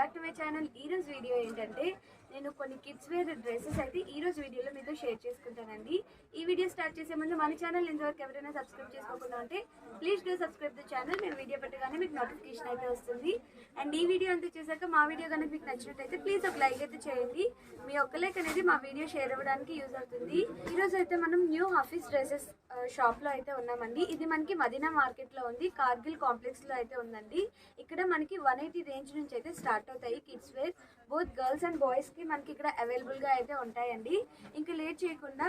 Back to my channel. ఈ రోజు video ఏంటంటే నేను కొన్ని కిడ్స్ వేర్ డ్రెస్సెస్ అయితే ఈ రోజు వీడియోలో మీతో షేర్ చేసుకుంటానండి. ఈ వీడియో స్టార్ట్ చేసే ముందు మన ఛానల్ ఇంతవరకు ఎవరైనా సబ్స్క్రైబ్ చేసుకోకుండా ఉంటే please do subscribe the channel. నేను వీడియో పెట్టగానే మీకు నోటిఫికేషన్ అయితే వస్తుంది. అండ్ ఈ వీడియో అంతా చేశాక మా వీడియో కనుక మీకు నచ్చినట్టయితే ప్లీజ్ ఒక లైక్ అయితే చేయండి. మీ ఒక్క లైక్ అనేది మా వీడియో షేర్ అవ్వడానికి యూజ్ అవుతుంది. ఈ రోజు అయితే మనం న్యూ ఆఫీస్ డ్రెస్సెస్ షాప్లో అయితే ఉన్నామండి. ఇది మనకి మదీనా మార్కెట్లో ఉంది, కార్గిల్ కాంప్లెక్స్లో అయితే ఉందండి. ఇక్కడ మనకి 180 రేంజ్ నుంచి అయితే స్టార్ట్ అవుతాయి kids wear. Both girls and బాయ్స్కి మనకి ఇక్కడ అవైలబుల్గా అయితే ఉంటాయండి. ఇంకా లేట్ చేయకుండా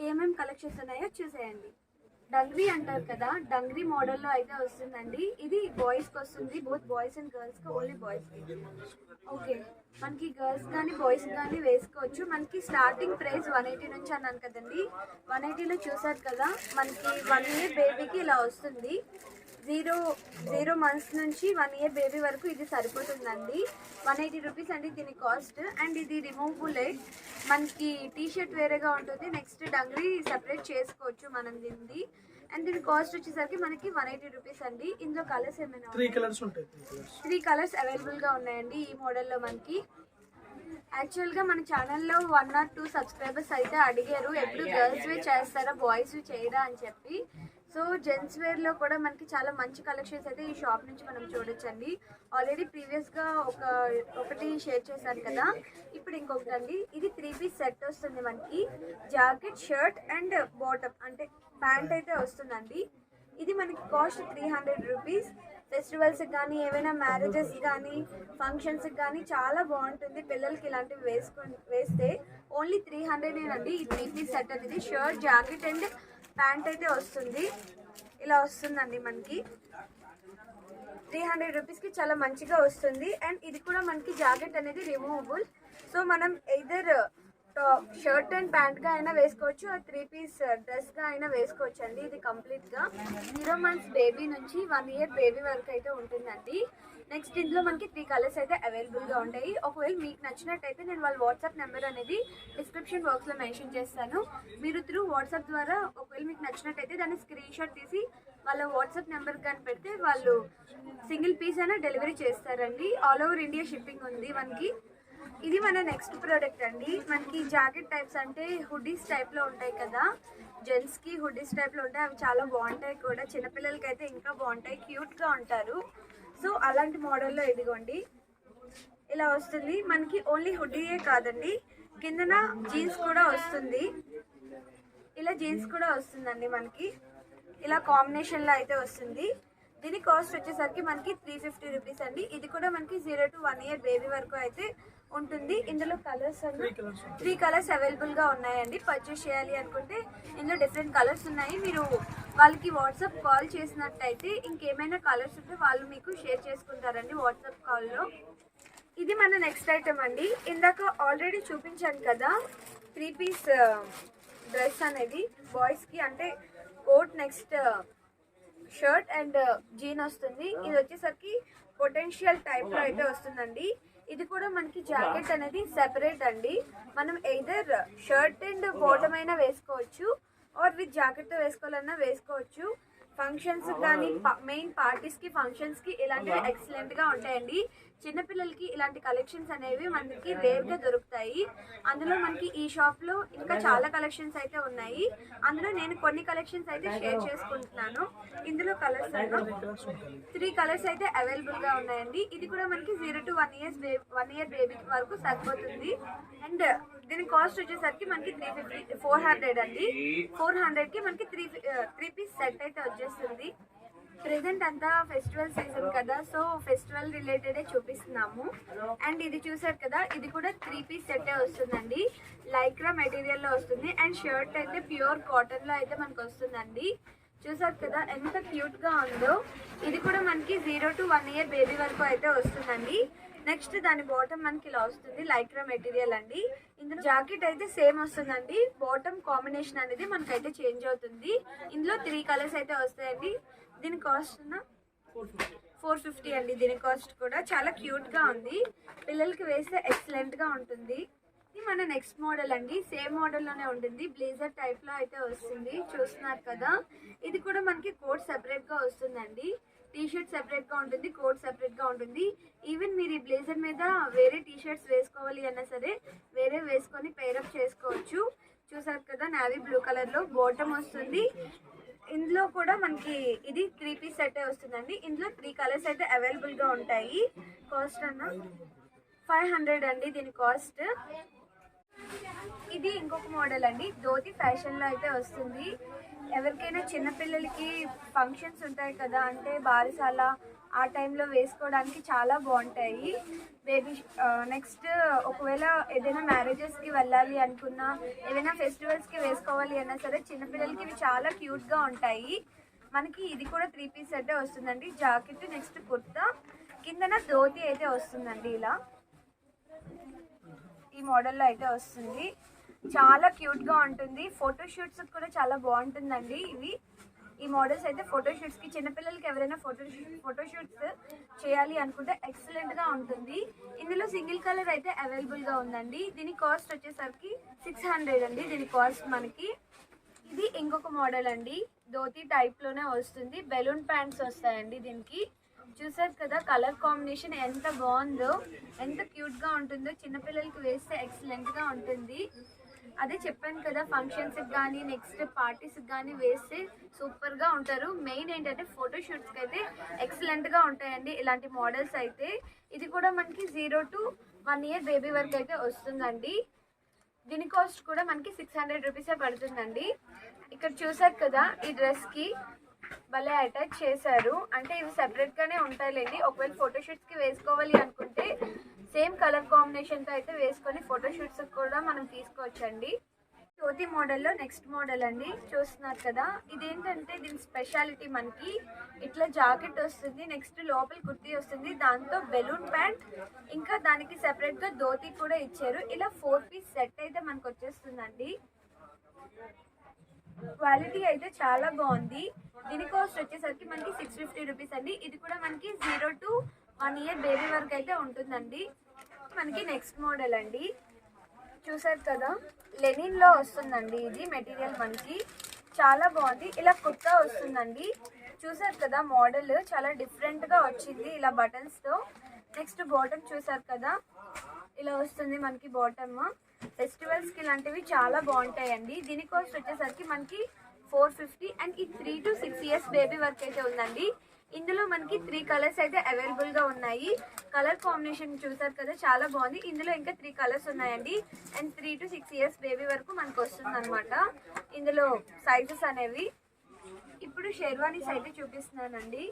ఏమేమి కలెక్షన్స్ ఉన్నాయో చూసేయండి. డంగ్రీ అంటారు కదా, డంగ్రీ మోడల్లో అయితే వస్తుందండి. ఇది బాయ్స్కి వస్తుంది, బోత్ బాయ్స్ అండ్ గర్ల్స్కి. ఓన్లీ బాయ్స్కి ఓకే. మనకి గర్ల్స్ కానీ బాయ్స్ కానీ వేసుకోవచ్చు. మనకి స్టార్టింగ్ ప్రైస్ 180 నుంచి అన్నాను కదండి. 180లో చూసారు కదా, మనకి 1 ఇయర్ బేబీకి ఇలా వస్తుంది. 0 months నుంచి 1 ఇయర్ బేబీ వరకు ఇది సరిపోతుందండి. 180 రూపీస్ అండి దీని కాస్ట్. అండ్ ఇది రిమూవబుల్. మనకి టీ షర్ట్ వేరేగా ఉంటుంది, నెక్స్ట్ డంగ్రీ సెపరేట్ చేసుకోవచ్చు మనం దీన్ని. అండ్ దీని కాస్ట్ వచ్చేసరికి మనకి 180 రూపీస్ అండి. ఇందులో కలర్స్ ఏమైనా 3 కలర్స్ అవైలబుల్గా ఉన్నాయండి ఈ మోడల్లో మనకి. యాక్చువల్గా మన ఛానల్లో 1 or 2 సబ్స్క్రైబర్స్ అయితే అడిగారు ఎప్పుడు గర్ల్స్ వే చేస్తారా బాయ్స్ చేయరా అని చెప్పి. సో జెంట్స్ వేర్లో కూడా మనకి చాలా మంచి కలెక్షన్స్ అయితే ఈ షాప్ నుంచి మనం చూడొచ్చండి. ఆల్రెడీ ప్రీవియస్గా ఒకటి షేర్ చేశాను కదా, ఇప్పుడు ఇంకొకటి అండి. ఇది 3 పీస్ సెట్ వస్తుంది మనకి. జాకెట్, షర్ట్ అండ్ బాటమ్ అంటే ప్యాంట్ అయితే వస్తుందండి. ఇది మనకి కాస్ట్ 300 రూపీస్. ఫెస్టివల్స్కి కానీ ఏమైనా మ్యారేజెస్ కానీ ఫంక్షన్స్కి కానీ చాలా బాగుంటుంది. పిల్లలకి ఇలాంటివి వేస్తే ఓన్లీ 300 అండి ఈ 3 పీస్ సెట్ అనేది. షర్ట్, జాకెట్ అండ్ ప్యాంట్ అయితే వస్తుంది. ఇలా వస్తుందండి మనకి. 300 రూపీస్కి చాలా మంచిగా వస్తుంది. అండ్ ఇది కూడా మనకి జాకెట్ అనేది రిమూవబుల్. సో మనం ఎయిదర్ షర్ట్ అండ్ ప్యాంట్గా అయినా వేసుకోవచ్చు, 3 పీస్ డ్రెస్గా అయినా వేసుకోవచ్చు అండి. ఇది కంప్లీట్గా 0 months బేబీ నుంచి 1 ఇయర్ బేబీ వరకు అయితే ఉంటుందండి. నెక్స్ట్ ఇందులో మనకి 3 కలర్స్ అయితే అవైలబుల్గా ఉంటాయి. ఒకవేళ మీకు నచ్చినట్టయితే నేను వాళ్ళ వాట్సాప్ నెంబర్ అనేది డిస్క్రిప్షన్ బాక్స్లో మెన్షన్ చేస్తాను. మీరు త్రూ వాట్సాప్ ద్వారా ఒకవేళ మీకు నచ్చినట్టయితే దాన్ని స్క్రీన్ షాట్ తీసి వాళ్ళ వాట్సాప్ నెంబర్ కానీ పెడితే వాళ్ళు సింగిల్ పీస్ అయినా డెలివరీ చేస్తారండి. ఆల్ ఓవర్ ఇండియా షిప్పింగ్ ఉంది మనకి. ఇది మన నెక్స్ట్ ప్రోడక్ట్ అండి. మనకి జాకెట్ టైప్స్ అంటే హుడీస్ టైప్లో ఉంటాయి కదా, జెంట్స్కి హుడీస్ టైప్లో ఉంటాయి. అవి చాలా బాగుంటాయి కూడా, చిన్నపిల్లలకి అయితే ఇంకా బాగుంటాయి, క్యూట్గా ఉంటారు. సో అలాంటి మోడల్లో ఇదిగోండి ఇలా వస్తుంది మనకి. ఓన్లీ హుడీయే కాదండి, కిందన జీన్స్ కూడా వస్తుంది. ఇలా జీన్స్ కూడా వస్తుందండి మనకి. ఇలా కాంబినేషన్లో అయితే వస్తుంది. దీని కాస్ట్ వచ్చేసరికి మనకి 350 రూపీస్ అండి. ఇది కూడా మనకి 0 to 1 ఇయర్ బేబీ వరకు అయితే ఉంటుంది. ఇందులో కలర్స్ అన్ని 3 కలర్స్ అవైలబుల్గా ఉన్నాయండి. పర్చేస్ చేయాలి అనుకుంటే ఇందులో డిఫరెంట్ కలర్స్ ఉన్నాయి. మీరు వాళ్ళకి వాట్సాప్ కాల్ చేసినట్టయితే ఇంకేమైనా కలర్స్ ఉంటే వాళ్ళు మీకు షేర్ చేసుకుంటారండి వాట్సాప్ కాల్లో. ఇది మన నెక్స్ట్ ఐటమ్ అండి. ఇందాక ఆల్రెడీ చూపించాను కదా 3 పీస్ డ్రెస్ అనేది బాయ్స్కి, అంటే coat, next shirt and jean వస్తుంది. ఇది వచ్చేసరికి పొటెన్షియల్ టైప్లో అయితే వస్తుందండి. ఇది కూడా మనకి జాకెట్ అనేది సెపరేట్ అండి. మనం ఎయిదర్ షర్ట్ అండ్ బాటమ్ అయినా వేసుకోవచ్చు, ఆర్ విత్ జాకెట్తో వేసుకోవాలన్నా వేసుకోవచ్చు. ఫంక్షన్స్ కానీ మెయిన్ పార్టీస్కి ఫంక్షన్స్కి ఇలాంటివి ఎక్సలెంట్గా ఉంటాయండి. చిన్నపిల్లలకి ఇలాంటి కలెక్షన్స్ అనేవి మనకి రేర్గా దొరుకుతాయి. అందులో మనకి ఈ షాప్లో ఇంకా చాలా కలెక్షన్స్ అయితే ఉన్నాయి. అందులో నేను కొన్ని కలెక్షన్స్ అయితే షేర్ చేసుకుంటున్నాను. ఇందులో కలర్స్ 3 కలర్స్ అయితే అవైలబుల్గా ఉన్నాయండి. ఇది కూడా మనకి 0 to 1 ఇయర్ బేబీ వరకు సరిపోతుంది. అండ్ దీని కాస్ట్ వచ్చేసరికి మనకి 400 అండి. 400కి మనకి 3 పీస్ సెట్ అయితే వచ్చేస్తుంది. ప్రెజెంట్ అంతా ఫెస్టివల్ సీజన్ కదా, సో ఫెస్టివల్ రిలేటెడే చూపిస్తున్నాము. అండ్ ఇది చూసారు కదా, ఇది కూడా 3 పీస్ సెట్టే వస్తుందండి. లైక్రా మెటీరియల్లో వస్తుంది. అండ్ షర్ట్ అయితే ప్యూర్ కాటన్లో అయితే మనకు వస్తుందండి. చూసారు కదా ఎంత క్యూట్గా ఉందో. ఇది కూడా మనకి 0 to 1 ఇయర్ బేబీ వరకు అయితే వస్తుందండి. నెక్స్ట్ దాని బాటమ్ మనకి ఇలా వస్తుంది, లైక్రా మెటీరియల్ అండి. ఇందులో జాకెట్ అయితే సేమ్ వస్తుందండి, బాటమ్ కాంబినేషన్ అనేది మనకైతే చేంజ్ అవుతుంది. ఇందులో 3 కలర్స్ అయితే వస్తాయండి. దీని కాస్ట్ 450 అండి. దీని కాస్ట్ కూడా చాలా క్యూట్గా ఉంది, పిల్లలకి వేస్తే ఎక్సలెంట్గా ఉంటుంది. ఇది మన నెక్స్ట్ మోడల్ అండి. సేమ్ మోడల్లోనే ఉంటుంది, బ్లేజర్ టైప్లో అయితే వస్తుంది. చూస్తున్నారు కదా, ఇది కూడా మనకి కోట్ సెపరేట్గా వస్తుందండి. టీ షర్ట్ సెపరేట్ గా ఉంటుంది, కోట్ సెపరేట్ గా ఉంటుంది. ఈవెన్ మీరు ఈ బ్లేజర్ మీద వేరే టీ షర్ట్స్ వేసుకోవాలి అన్నా సరే వేరే వేసుకొని పేరప్ చేసుకోవచ్చు. చూసారు కదా నావీ బ్లూ కలర్ లో బాటమ్ వస్తుంది. ఇందులో కూడా మనకి ఇది 3 పీస్ సెట్ వస్తుందండి. ఇందులో 3 కలర్స్ అయితే అవైలబుల్ గా ఉంటాయి. కాస్ట్ అన్న 500 అండి దీని కాస్ట్. ఇది ఇంకొక మోడల్ అండి, ధోతి ఫ్యాషన్ లో అయితే వస్తుంది. ఎవరికైనా చిన్నపిల్లలకి ఫంక్షన్స్ ఉంటాయి కదా, అంటే బారసాల ఆ టైంలో వేసుకోవడానికి చాలా బాగుంటాయి. బేబీ నెక్స్ట్ ఒకవేళ ఏదైనా మ్యారేజెస్కి వెళ్ళాలి అనుకున్నా, ఏదైనా ఫెస్టివల్స్కి వేసుకోవాలి అన్నా సరే చిన్నపిల్లలకి ఇవి చాలా క్యూట్గా ఉంటాయి. మనకి ఇది కూడా 3 పీస్ సెట్ వస్తుందండి. జాకెట్ నెక్స్ట్ కుర్తా కిందన ధోతి అయితే వస్తుందండి. ఇలా ఈ మోడల్లో అయితే వస్తుంది. చాలా క్యూట్గా ఉంటుంది. ఫోటోషూట్స్ కూడా చాలా బాగుంటుందండి. ఈ మోడల్స్ అయితే ఫోటోషూట్స్కి చిన్నపిల్లలకి ఎవరైనా ఫోటోషూట్స్ చేయాలి అనుకుంటే ఎక్సలెంట్గా ఉంటుంది. ఇందులో సింగిల్ కలర్ అయితే అవైలబుల్గా ఉందండి. దీని కాస్ట్ వచ్చేసరికి 600 అండి దీని కాస్ట్ మనకి. ఇది ఇంకొక మోడల్ అండి, ధోతి టైప్లోనే వస్తుంది. బెలూన్ ప్యాంట్స్ వస్తాయండి దీనికి. చూసారు కదా కలర్ కాంబినేషన్ ఎంత బాగుందో, ఎంత క్యూట్గా ఉంటుందో. చిన్నపిల్లలకి వేస్తే ఎక్సలెంట్గా ఉంటుంది. అదే చెప్పాను కదా, ఫంక్షన్స్కి కానీ నెక్స్ట్ పార్టీస్కి కానీ వేస్తే సూపర్గా ఉంటారు. మెయిన్ ఏంటంటే ఫోటోషూట్స్కి అయితే ఎక్సలెంట్గా ఉంటాయండి ఇలాంటి మోడల్స్ అయితే. ఇది కూడా మనకి 0 to 1 year బేబీ వరకు అయితే వస్తుందండి. దీని కాస్ట్ కూడా మనకి 600 రూపీసే పడుతుందండి. ఇక్కడ చూసారు కదా ఈ డ్రెస్కి భలే అటాచ్ చేశారు. అంటే ఇవి సెపరేట్గానే ఉంటాయిలేండి. ఒకవేళ ఫోటోషూట్స్కి వేసుకోవాలి అనుకుంటే సేమ్ కలర్ కాంబినేషన్తో అయితే వేసుకొని ఫోటోషూట్స్ కూడా మనం తీసుకోవచ్చండి. ధోతి మోడల్లో నెక్స్ట్ మోడల్ అండి, చూస్తున్నారు కదా. ఇదేంటంటే దీని స్పెషాలిటీ మనకి ఇట్లా జాకెట్ వస్తుంది, నెక్స్ట్ లోపల కుర్తీ వస్తుంది, దాంతో బెలూన్ ప్యాంట్, ఇంకా దానికి సెపరేట్గా ధోతి కూడా ఇచ్చారు. ఇలా 4 పీస్ సెట్ అయితే మనకు వచ్చేస్తుందండి. క్వాలిటీ అయితే చాలా బాగుంది. దీని కాస్ట్ వచ్చేసరికి మనకి 650 రూపీస్ అండి. ఇది కూడా మనకి 0 to 1 year బేబీ వరకు అయితే ఉంటుందండి. మనకి నెక్స్ట్ మోడల్ అండి, చూసారు కదా లెనిన్ లో వస్తుందండి. ఇది మెటీరియల్ మనకి చాలా బాగుంది. ఇలా కుర్తా వస్తుందండి. చూసారు కదా మోడల్ చాలా డిఫరెంట్ గా వచ్చింది ఇలా బటన్స్ తో. నెక్స్ట్ బాటమ్ చూసారు కదా ఇలా వస్తుంది మనకి బాటమ్. ఫెస్టివల్స్ కి ఇలాంటివి చాలా బాగుంటాయండి. దీని కాస్ట్ వచ్చేసరికి మనకి 450 అండ్ ఈ 3 to 6 years బేబీ వరకు అయితే ఉందండి. ఇందులో మనకి 3 కలర్స్ అయితే అవైలబుల్ గా ఉన్నాయి. కలర్ కాంబినేషన్ చూసారు కదా చాలా బాగుంది. ఇందులో ఇంకా 3 కలర్స్ ఉన్నాయండి. అండ్ 3 to 6 years బేబీ వరకు మనకు వస్తుంది అనమాట ఇందులో సైజెస్ అనేవి. ఇప్పుడు షేర్వానీస్ అయితే చూపిస్తున్నానండి.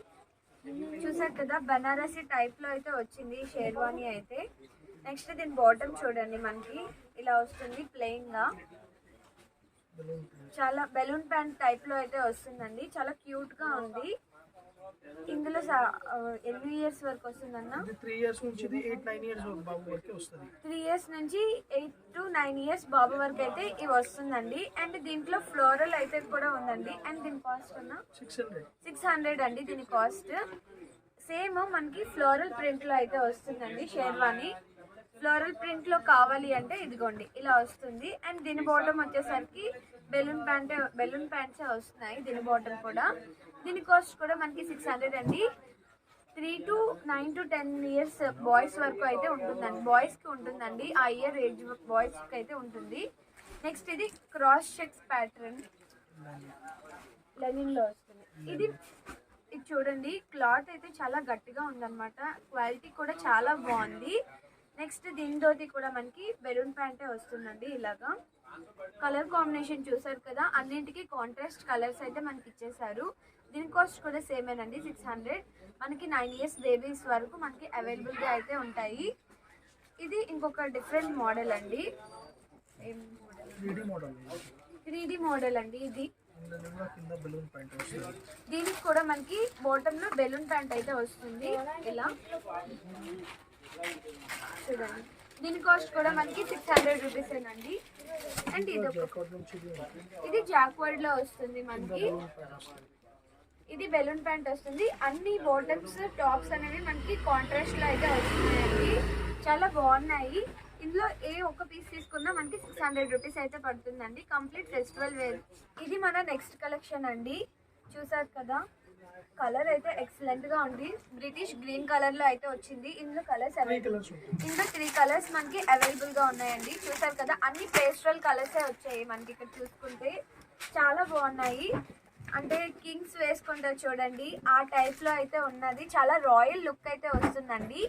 చూసారు కదా బనారసి టైప్ లో అయితే వచ్చింది షేర్వానీ అయితే. నెక్స్ట్ దీని బాటమ్ చూడండి మనకి ఇలా వస్తుంది ప్లెయిన్ గా. చాలా బెలూన్ ప్యాంట్ టైప్ లో అయితే వస్తుందండి. చాలా క్యూట్ గా ఉంది. ఇందులో ఎన్ని ఇయర్స్ వరకు వస్తుందన్న? 3 years నుంచి 8-9 years బాబు వరకు వస్తుంది. 3 years నుంచి 8 to 9 years బాబు వరకు అయితే ఇవి వస్తుందండి. అండ్ దీంట్లో ఫ్లోరల్ అయితే కూడా ఉందండి. అండ్ దీని కాస్ట్ అన్న 600 అండి దీని కాస్ట్. సేమ్ మనకి ఫ్లోరల్ ప్రింట్ లో అయితే వస్తుందండి షేర్వానీ. ఫ్లోరల్ ప్రింట్ లో కావాలి అంటే ఇదిగోండి ఇలా వస్తుంది. అండ్ దీని బాటమ్ వచ్చేసరికి బెలూన్ ప్యాంట్సే వస్తున్నాయి దీని బాటమ్ కూడా. దీని కాస్ట్ కూడా మనకి 600 అండి. 3 to 9 to 10 years బాయ్స్ వరకు అయితే ఉంటుందండి, బాయ్స్ కి ఉంటుందండి. ఆ ఇయర్ ఏజ్ బాయ్స్ కి అయితే ఉంటుంది. నెక్స్ట్ ఇది క్రాస్ చెక్స్ ప్యాటర్న్ లెనిన్ లో వస్తుంది. ఇది చూడండి క్లాత్ అయితే చాలా గట్టిగా ఉందన్నమాట. క్వాలిటీ కూడా చాలా బాగుంది. నెక్స్ట్ దీని ధోతి కూడా మనకి బెలూన్ ప్యాంటే వస్తుందండి. ఇలాగా కలర్ కాంబినేషన్ చూసారు కదా, అన్నింటికి కాంట్రాస్ట్ కలర్స్ అయితే మనకి ఇచ్చేసారు. దీని కాస్ట్ కూడా సేమేనండి 600. మనకి 9 years బేబీస్ వరకు మనకి అవైలబుల్గా అయితే ఉంటాయి. ఇది ఇంకొక డిఫరెంట్ మోడల్ అండి, 3D మోడల్ అండి. ఇది దీనికి కూడా మనకి బాటమ్ లో బెలూన్ ప్యాంట్ అయితే వస్తుంది ఇలా చూడండి. దీని కాస్ట్ కూడా మనకి 600 రూపీస్ ఏనండి. అండ్ ఇది జాక్వర్డ్ లో వస్తుంది మనకి. ఇది బెలూన్ ప్యాంట్ వస్తుంది. అన్ని బాటమ్స్ టాప్స్ అనేవి మనకి కాంట్రాస్ట్ లో అయితే వస్తున్నాయండి. చాలా బాగున్నాయి. ఇందులో ఏ ఒక్క పీస్ తీసుకున్నా మనకి 600 రూపీస్ అయితే పడుతుందండి. Complete festival wear. ఇది మన నెక్స్ట్ కలెక్షన్ అండి. చూసారు కదా కలర్ అయితే ఎక్సలెంట్ గా ఉంది. బ్రిటిష్ గ్రీన్ కలర్ లో అయితే వచ్చింది. ఇందులో కలర్స్ కలర్స్ ఉంటాయి. ఇందులో 3 కలర్స్ మనకి అవైలబుల్ గా ఉన్నాయండి. చూసారు కదా, అన్ని పేస్టల్ కలర్స్ వచ్చాయి మనకి. ఇక్కడ చూసుకుంటే చాలా బాగున్నాయి. అంటే కింగ్స్ వేసుకుంటారు చూడండి, ఆ టైప్ లో అయితే ఉన్నది. చాలా రాయల్ లుక్ అయితే వస్తుందండి.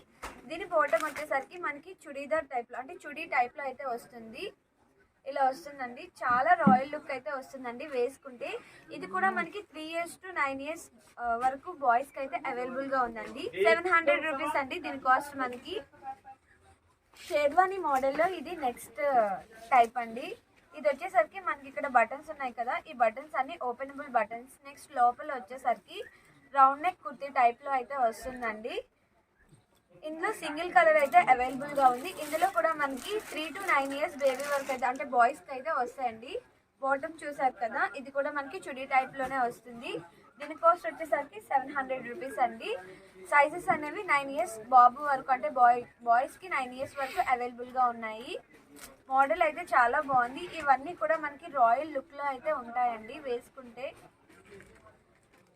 దీని బాటమ్ వచ్చేసరికి మనకి చుడీదార్ టైప్ లో, అంటే చుడీ టైప్ లో అయితే వస్తుంది. ఇలా వస్తుందండి. చాలా రాయల్ లుక్ అయితే వస్తుందండి వేసుకుంటే. ఇది కూడా మనకి 3 years to 9 years వరకు బాయ్స్ కి అయితే అవైలబుల్ గా ఉందండి. 700 రూపీస్ అండి దీని కాస్ట్ మనకి. షేర్వానీ మోడల్లో ఇది నెక్స్ట్ టైప్ అండి. ఇది వచ్చేసరికి మనకి ఇక్కడ బటన్స్ ఉన్నాయి కదా, ఈ బటన్స్ అన్ని ఓపెనబుల్ బటన్స్. నెక్స్ట్ లోపల వచ్చేసరికి రౌండ్ నెక్ కుర్తీ టైప్ లో అయితే వస్తుందండి. ఇందులో సింగిల్ కలర్ అయితే అవైలబుల్ గా ఉంది. ఇందులో కూడా మనకి 3 to 9 years బేబీ వరకు అయితే, అంటే బాయ్స్ కి అయితే వస్తాయండి. బాటమ్ చూసారు కదా, ఇది కూడా మనకి చుడీ టైప్ లోనే వస్తుంది. దీని కాస్ట్ వచ్చేసరికి 700 రూపీస్ అండి. సైజెస్ అనేవి 9 years బాబు వరకు, అంటే బాయ్స్ కి 9 years వరకు అవైలబుల్ గా ఉన్నాయి. మోడల్ అయితే చాలా బాగుంది. ఇవన్నీ కూడా మనకి రాయల్ లుక్ లో అయితే ఉంటాయండి వేసుకుంటే.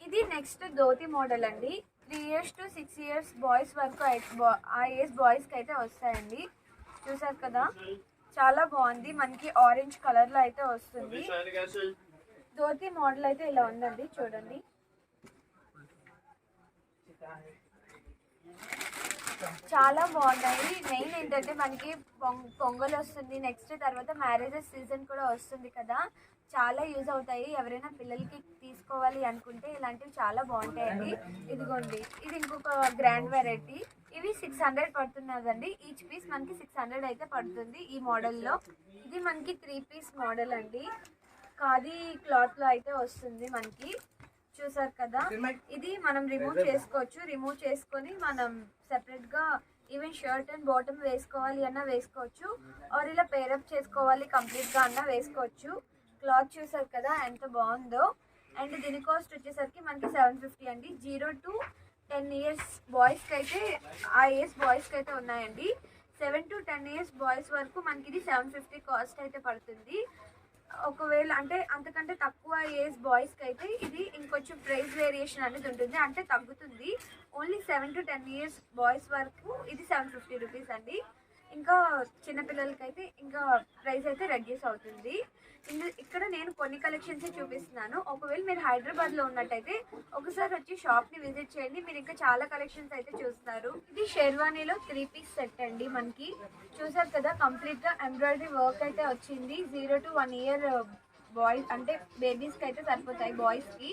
ఇది నెక్స్ట్ ధోతి మోడల్ అండి. 3 years to 6 years బాయ్స్ వరకు ఆ ఏజ్ బాయ్స్ కి అయితే వస్తాయండి. చూసారు కదా, చాలా బాగుంది. మనకి ఆరెంజ్ కలర్ లో అయితే వస్తుంది. ధోతి మోడల్ అయితే ఇలా ఉందండి, చూడండి. చాలా బాగున్నాయి. మెయిన్ ఏంటంటే మనకి పొంగల్ వస్తుంది, నెక్స్ట్ తర్వాత మ్యారేజెస్ సీజన్ కూడా వస్తుంది కదా, చాలా యూజ్ అవుతాయి. ఎవరైనా పిల్లలకి తీసుకోవాలి అనుకుంటే ఇలాంటివి చాలా బాగుంటాయండి. ఇదిగోండి, ఇది ఇంకొక గ్రాండ్ వెరైటీ. ఇవి 600 పడుతున్నదండి. ఈచ్ పీస్ మనకి 600 అయితే పడుతుంది ఈ మోడల్లో. ఇది మనకి 3 piece మోడల్ అండి. ఖాదీ క్లాత్ లో అయితే వస్తుంది మనకి. చూసారు కదా, ఇది మనం రిమూవ్ చేసుకోవచ్చు. రిమూవ్ చేసుకొని మనం సెపరేట్ గా ఈవెన్ షర్ట్ అండ్ బాటమ్ వేసుకోవాలి అన్నా వేసుకోవచ్చు, ఆర్ ఇలా పేరప్ చేసుకోవాలి కంప్లీట్ గా అన్నా వేసుకోవచ్చు. క్లాత్ చూసారు కదా ఎంత బాగుందో. అండ్ దీని కాస్ట్ వచ్చేసరికి మనకి 750 అండి. 0 to 10 years బాయ్స్ కి అయితే, ఆ ఏజ్ బాయ్స్ కి అయితే ఉన్నాయండి. 7 to 10 years బాయ్స్ వరకు మనకి ఇది 750 కాస్ట్ అయితే పడుతుంది. ఒకవేళ అంటే అంతకంటే తక్కువ ఏజ్ బాయ్స్ కి అయితే ఇది ఇంకొంచెం ప్రైస్ వేరియేషన్ అనేది ఉంటుంది, అంటే తగ్గుతుంది. ఓన్లీ 7 to 10 years బాయ్స్ వరకు ఇది 750 రూపీస్ అండి. ఇంకా చిన్నపిల్లలకి అయితే ఇంకా ప్రైస్ అయితే రెడ్యూస్ అవుతుంది. ఇక్కడ నేను కొన్ని కలెక్షన్స్ చూపిస్తున్నాను. ఒకవేళ మీరు హైదరాబాద్ లో ఉన్నట్టయితే ఒకసారి వచ్చి షాప్ ని విజిట్ చేయండి, మీరు ఇంకా చాలా కలెక్షన్స్ అయితే చూస్తారు. ఇది షేర్వానీలో 3 piece సెట్ అండి మనకి. చూసారు కదా, కంప్లీట్ గా ఎంబ్రాయిడరీ వర్క్ అయితే వచ్చింది. 0 to 1 year బాయ్స్, అంటే బేబీస్ కి అయితే సరిపోతాయి బాయ్స్ కి.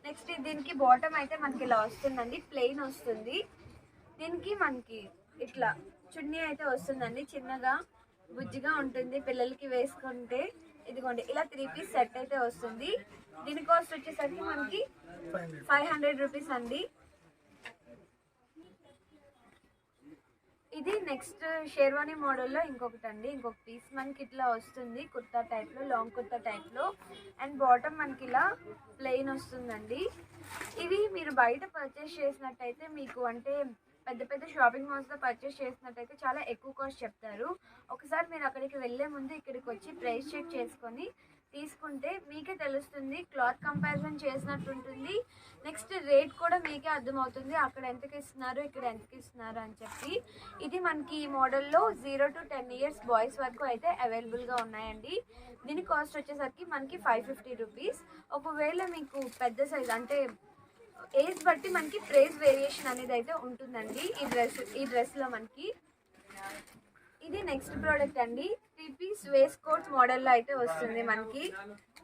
నెక్స్ట్ దీనికి బాటమ్ అయితే మనకి ఇలా వస్తుందండి, ప్లెయిన్ వస్తుంది. దీనికి మనకి ఇట్లా చున్నీ అయితే వస్తుందండి, చిన్నగా బుజ్జిగా ఉంటుంది పిల్లలకి వేసుకుంటే. ఇదిగోండి, ఇలా 3 piece సెట్ అయితే వస్తుంది. దీని కాస్ట్ వచ్చేసరికి మనకి 500 రూపీస్ అండి. ఇది నెక్స్ట్ షేర్వానీ మోడల్లో ఇంకొకటి అండి. ఇంకొక పీస్ మనకి ఇట్లా వస్తుంది, కుర్తా టైప్ లో, లాంగ్ కుర్తా టైప్ లో. అండ్ బాటమ్ మనకి ఇలా ప్లెయిన్ వస్తుందండి. ఇవి మీరు బయట పర్చేస్ చేసినట్టయితే మీకు, అంటే పెద్ద పెద్ద షాపింగ్ మాల్స్ లో పర్చేస్ చేసినట్టయితే చాలా ఎక్కువ కాస్ట్ చెప్తారు. ఒకసారి మీరు అక్కడికి వెళ్ళే ముందు ఇక్కడికి వచ్చి ప్రైస్ చెక్ చేసుకొని తీసుకుంటే మీకే తెలుస్తుంది. క్లాత్ కంపారిజన్ చేసినట్టు ఉంటుంది. నెక్స్ట్ రేట్ కూడా మీకే అర్థమవుతుంది, అక్కడ ఎంతకి ఇస్తున్నారు ఇక్కడ ఎంతకి ఇస్తున్నారు అని చెప్పి. ఇది మనకి ఈ మోడల్లో 0 to 10 years బాయ్స్ వరకు అయితే అవైలబుల్గా ఉన్నాయండి. దీని కాస్ట్ వచ్చేసరికి మనకి 550 రూపీస్. ఒకవేళ మీకు పెద్ద సైజ్, అంటే ఏజ్ బట్టి మనకి ప్రైస్ వేరియేషన్ అనేది అయితే ఉంటుందండి ఈ డ్రెస్లో మనకి. ఇది నెక్స్ట్ ప్రోడక్ట్ అండి. 3 piece వేస్ట్ కోట్ మోడల్లో అయితే వస్తుంది మనకి.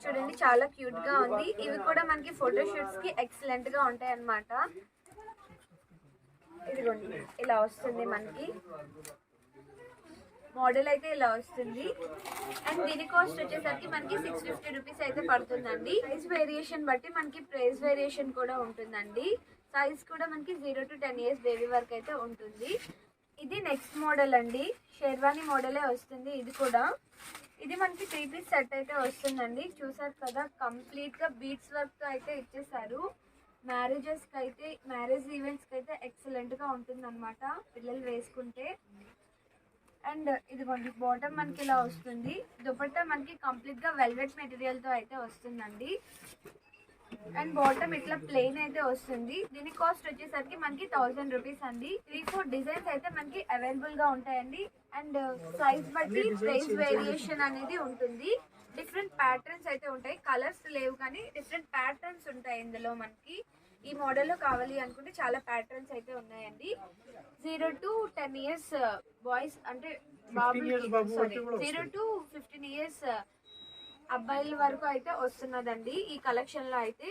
చూడండి, చాలా క్యూట్ గా ఉంది. ఇవి కూడా మనకి ఫోటోషూట్స్ కి ఎక్సలెంట్ గా ఉంటాయి అన్నమాట. ఇదిగోండి, ఇలా వస్తుంది మనకి. మోడల్ అయితే ఇలా వస్తుంది. అండ్ దీని కాస్ట్ వచ్చేసరికి మనకి 650 రూపీస్ అయితే పడుతుందండి. ప్రైస్ వేరియేషన్ బట్టి మనకి ప్రైస్ వేరియేషన్ కూడా ఉంటుందండి. సైజ్ కూడా మనకి 0 to 10 years బేబీ వరకు అయితే ఉంటుంది. ఇది నెక్స్ట్ మోడల్ అండి. షేర్వానీ మోడలే వస్తుంది ఇది కూడా. ఇది మనకి 3 piece సెట్ అయితే వస్తుందండి. చూసారు కదా, కంప్లీట్ గా బీడ్స్ వర్క్ తో అయితే ఇచ్చేసారు. మ్యారేజెస్ కి అయితే, మ్యారేజ్ ఈవెంట్స్ కి అయితే ఎక్సలెంట్ గా ఉంటుంది అనమాట పిల్లలు వేసుకుంటే. అండ్ ఇదిగోండి, బాటమ్ మనకి ఇలా వస్తుంది. దుపట్టా మనకి కంప్లీట్ గా వెల్వెట్ మెటీరియల్ తో అయితే వస్తుందండి. అండ్ బాటమ్ ఇట్లా ప్లెయిన్ అయితే వస్తుంది. దీని కాస్ట్ వచ్చేసరికి మనకి 1000 రూపీస్ అండి. 3-4 డిజైన్స్ అయితే మనకి అవైలబుల్ గా ఉంటాయండి. అండ్ సైజ్ బట్టి ప్రైస్ వేరియేషన్ అనేది ఉంటుంది. డిఫరెంట్ ప్యాటర్న్స్ అయితే ఉంటాయి. కలర్స్ లేవు కానీ డిఫరెంట్ ప్యాటర్న్స్ ఉంటాయి ఇందులో. మనకి ఈ మోడల్లో కావాలి అనుకుంటే చాలా ప్యాటర్న్స్ అయితే ఉన్నాయండి. 0 to 10 years బాయ్స్ అంటే బాబు 0 to 15 years అబ్బాయిల వరకు అయితే వస్తున్నదండి ఈ కలెక్షన్ లో అయితే.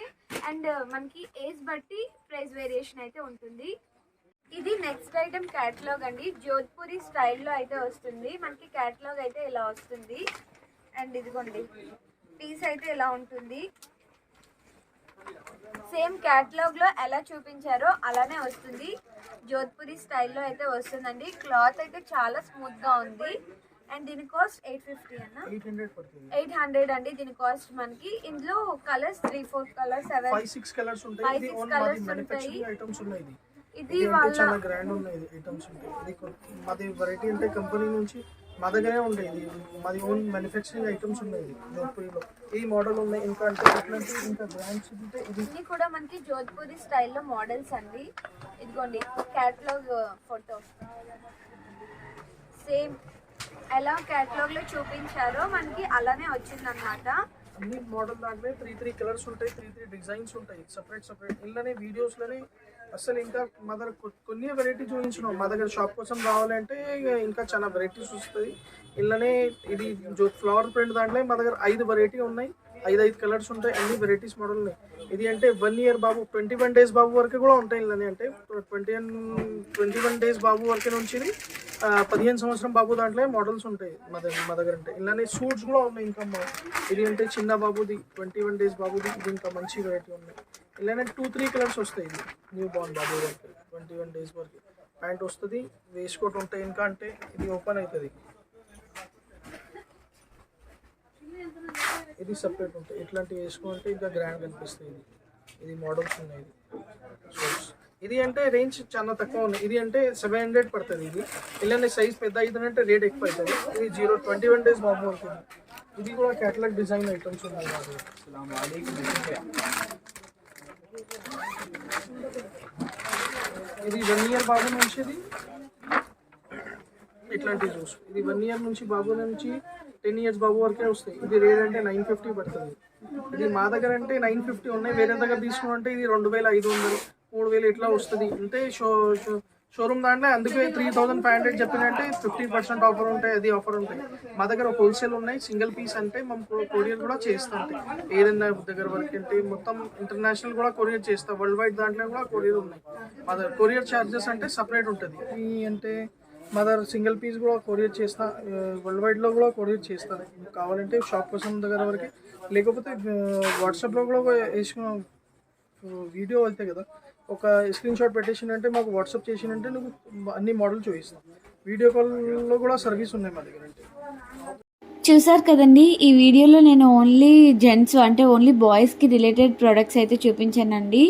అండ్ మనకి ఏజ్ బట్టి ప్రైస్ వేరియేషన్ అయితే ఉంటుంది. ఇది నెక్స్ట్ ఐటమ్ క్యాటలాగ్ అండి. జోధ్పూరి స్టైల్లో అయితే వస్తుంది మనకి. క్యాటలాగ్ అయితే ఇలా వస్తుంది. అండ్ ఇదిగోండి పీస్ అయితే ఇలా ఉంటుంది. సేమ్ క్యాటలాగ్ లో ఎలా చూపించారో అలానే వస్తుంది. జోధ్పూరి స్టైల్లో అయితే వస్తుందండి. క్లాత్ అయితే చాలా స్మూత్ గా ఉంది. అండ్ దీని కాస్ట్ 850 అన్న 800 అండి దీని కాస్ట్ మనకి. ఇందులో కలర్స్ 3-4 కలర్స్ 5-6 కలర్స్ ఉంటాయి. ఇది ఓన్ మాది మ్యానుఫ్యాక్చరింగ్ ఐటమ్స్ ఉన్నాయి. ఇది వాళ్ళ చాలా గ్రాండ్ ఉన్నాయి ఐటమ్స్ ఉంటాయి. ఇది మాది వెరైటీ అంటే కంపెనీ నుంచి మా దగ్గరే ఉంటాయి. ఇది మాది ఓన్ మ్యానుఫ్యాక్చరింగ్ ఐటమ్స్ ఉన్నాయి జోధ్పూరిలో. ఈ మోడల్ ఉన్నాయి. ఇంకా అంటే ఇట్లాంటి ఇంకా బ్రాండ్స్ ఉంటే ఇది కూడా మనకి జోధ్పూరి స్టైల్లో మోడల్స్ అండి. ఇదిగోండి క్యాటలాగ్ ఫోటో సేమ్ ఎలా క్యాటలాగ్ లో చూపించారో మనకి అలానే వచ్చిందనమాట. అన్ని మోడల్ దాంట్లో 3 కలర్స్ ఉంటాయి. 3 డిజైన్స్ ఉంటాయి. సపరేట్ ఇళ్ళనే వీడియోస్లోనే అసలు ఇంకా మా దగ్గర కొన్ని వెరైటీ చూపించినాం. మా దగ్గర షాప్ కోసం రావాలంటే ఇంకా చాలా వెరైటీస్ వస్తుంది. ఇళ్ళనే ఇది ఫ్లవర్ ప్రింట్ దాంట్లో మా దగ్గర 5 వెరైటీ ఉన్నాయి. 5 కలర్స్ ఉంటాయి. అన్ని వెరైటీస్ మోడల్ ఉన్నాయి. ఇది అంటే 1 year బాబు 21 days బాబు వరకు కూడా ఉంటాయి. ఇళ్ళని అంటే 21 days బాబు వరకు నుంచి 15 సంవత్సరం బాబు దాంట్లో మోడల్స్ ఉంటాయి మా దగ్గర అంటే. ఇలానే సూట్స్ కూడా ఉన్నాయి. ఇంకా ఇది అంటే చిన్న బాబుది 21 days బాబుది. ఇది ఇంకా మంచి వెరైటీ ఉన్నాయి. ఇలానే 2-3 కలర్స్ వస్తాయి. ఇది న్యూ బార్న్ బాబు వరకు 21 days వరకు ప్యాంట్ వస్తుంది. వేసుకోట్ ఉంటాయి. ఇంకా అంటే ఇది ఓపెన్ అవుతుంది. ఇది సపరేట్ ఉంటాయి. ఇట్లాంటివి వేసుకుంటే ఇంకా గ్రాండ్ కనిపిస్తుంది. ఇది మోడల్స్ ఉన్నాయి. ఇది అంటే రేంజ్ చాలా తక్కువ ఉంది. ఇది అంటే 700 పడుతుంది. ఇది ఇలానే సైజ్ పెద్ద అవుతుందంటే రేట్ ఎక్కువ అవుతుంది. ఇది 21 days బాబు అవుతుంది. ఇది కూడా క్యాటలాగ్ డిజైన్ ఐటమ్స్ ఉన్నాయి. ఇది 1 year బాబు నుంచి ఇట్లాంటివి చూసు. ఇది 1 year నుంచి బాబు నుంచి 10 years బాబు వరకే వస్తాయి. ఇది రేట్ అంటే 950 పడుతుంది. ఇది మా దగ్గర అంటే 950 ఉన్నాయి. వేరే దగ్గర తీసుకుంటే ఇది 2500 3000 ఇట్లా వస్తుంది. అంటే షోరూమ్ దాంట్లో అందుకే 3500 చెప్పినంటే 50% ఆఫర్ ఉంటాయి. అది ఆఫర్ ఉంటాయి. మా దగ్గర హోల్సేల్ ఉన్నాయి. సింగిల్ పీస్ అంటే మేము కొరియర్ కూడా చేస్తాం. ఏదైనా దగ్గర వరకు అంటే మొత్తం ఇంటర్నేషనల్ కూడా కొరియర్ చేస్తాం. వరల్డ్ వైడ్ దాంట్లో కూడా కొరియర్ ఉన్నాయి. మా దగ్గర కొరియర్ ఛార్జెస్ అంటే సపరేట్ ఉంటుంది. అంటే మా దగ్గర సింగిల్ పీస్ కూడా కొరియర్ చేస్తా. వరల్డ్ వైడ్లో కూడా కొరియర్ చేస్తాను. కావాలంటే షాప్ కోసం దగ్గర వరకు, లేకపోతే వాట్సాప్లో కూడా వేసుకున్న వీడియో వెళ్తాయి కదా, ఒక స్క్రీన్ షాట్ పెట్టేసినంటే మాకు వాట్సాప్ చేసినంటే నువ్వు అన్ని మోడల్ చూపిస్తాం. వీడియో కాల్లో కూడా సర్వీస్ ఉన్నాయి మా దగ్గర. అంటే చూసారు కదండి, ఈ వీడియోలో నేను ఓన్లీ జెంట్స్ అంటే ఓన్లీ బాయ్స్కి రిలేటెడ్ ప్రొడక్ట్స్ అయితే చూపించానండి.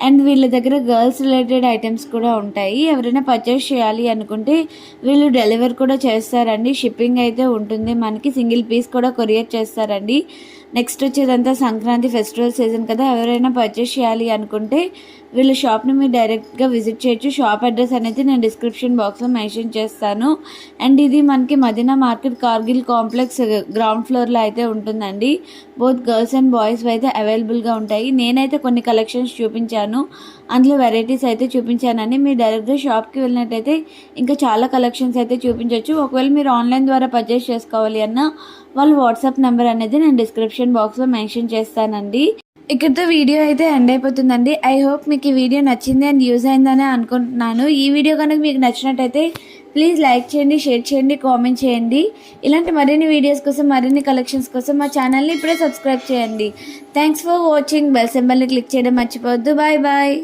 అండ్ వీళ్ళ దగ్గర గర్ల్స్ రిలేటెడ్ ఐటమ్స్ కూడా ఉంటాయి. ఎవరైనా పర్చేస్ చేయాలి అనుకుంటే వీళ్ళు డెలివర్ కూడా చేస్తారండి. షిప్పింగ్ అయితే ఉంటుంది. మనకి సింగిల్ పీస్ కూడా కొరియర్ చేస్తారండి. నెక్స్ట్ వచ్చేదంతా సంక్రాంతి ఫెస్టివల్ సీజన్ కదా, ఎవరైనా పర్చేస్ చేయాలి అనుకుంటే వీళ్ళ షాప్ని మీరు డైరెక్ట్గా విజిట్ చేయొచ్చు. షాప్ అడ్రస్ అనేది నేను డిస్క్రిప్షన్ బాక్స్లో మెన్షన్ చేస్తాను. అండ్ ఇది మనకి Madina market Kargil complex ground ఫ్లోర్లో అయితే ఉంటుందండి. బోత్ గర్ల్స్ అండ్ బాయ్స్ అయితే అవైలబుల్గా ఉంటాయి. నేనైతే కొన్ని కలెక్షన్స్ చూపించాను, అందులో వెరైటీస్ అయితే చూపించానండి. మీరు డైరెక్ట్గా షాప్కి వెళ్ళినట్టయితే ఇంకా చాలా కలెక్షన్స్ అయితే చూపించవచ్చు. ఒకవేళ మీరు ఆన్లైన్ ద్వారా పర్చేస్ చేసుకోవాలి అన్న వాళ్ళ వాట్సాప్ నెంబర్ అనేది నేను డిస్క్రిప్షన్ బాక్స్లో మెన్షన్ చేస్తానండి. ఇక్కడితో వీడియో అయితే ఎండ్ అయిపోతుందండి. ఐ హోప్ మీకు ఈ వీడియో నచ్చింది అండ్ యూజ్ అయిందని అనుకుంటున్నాను. ఈ వీడియో కనుక మీకు నచ్చినట్టయితే ప్లీజ్ లైక్ చేయండి, షేర్ చేయండి, కామెంట్ చేయండి. ఇలాంటి మరిన్ని వీడియోస్ కోసం, మరిన్ని కలెక్షన్స్ కోసం మా ఛానల్ని ఇప్పుడే సబ్స్క్రైబ్ చేయండి. Thanks for watching. బెల్ సింబల్ని క్లిక్ చేయడం మర్చిపోవద్దు. Bye bye.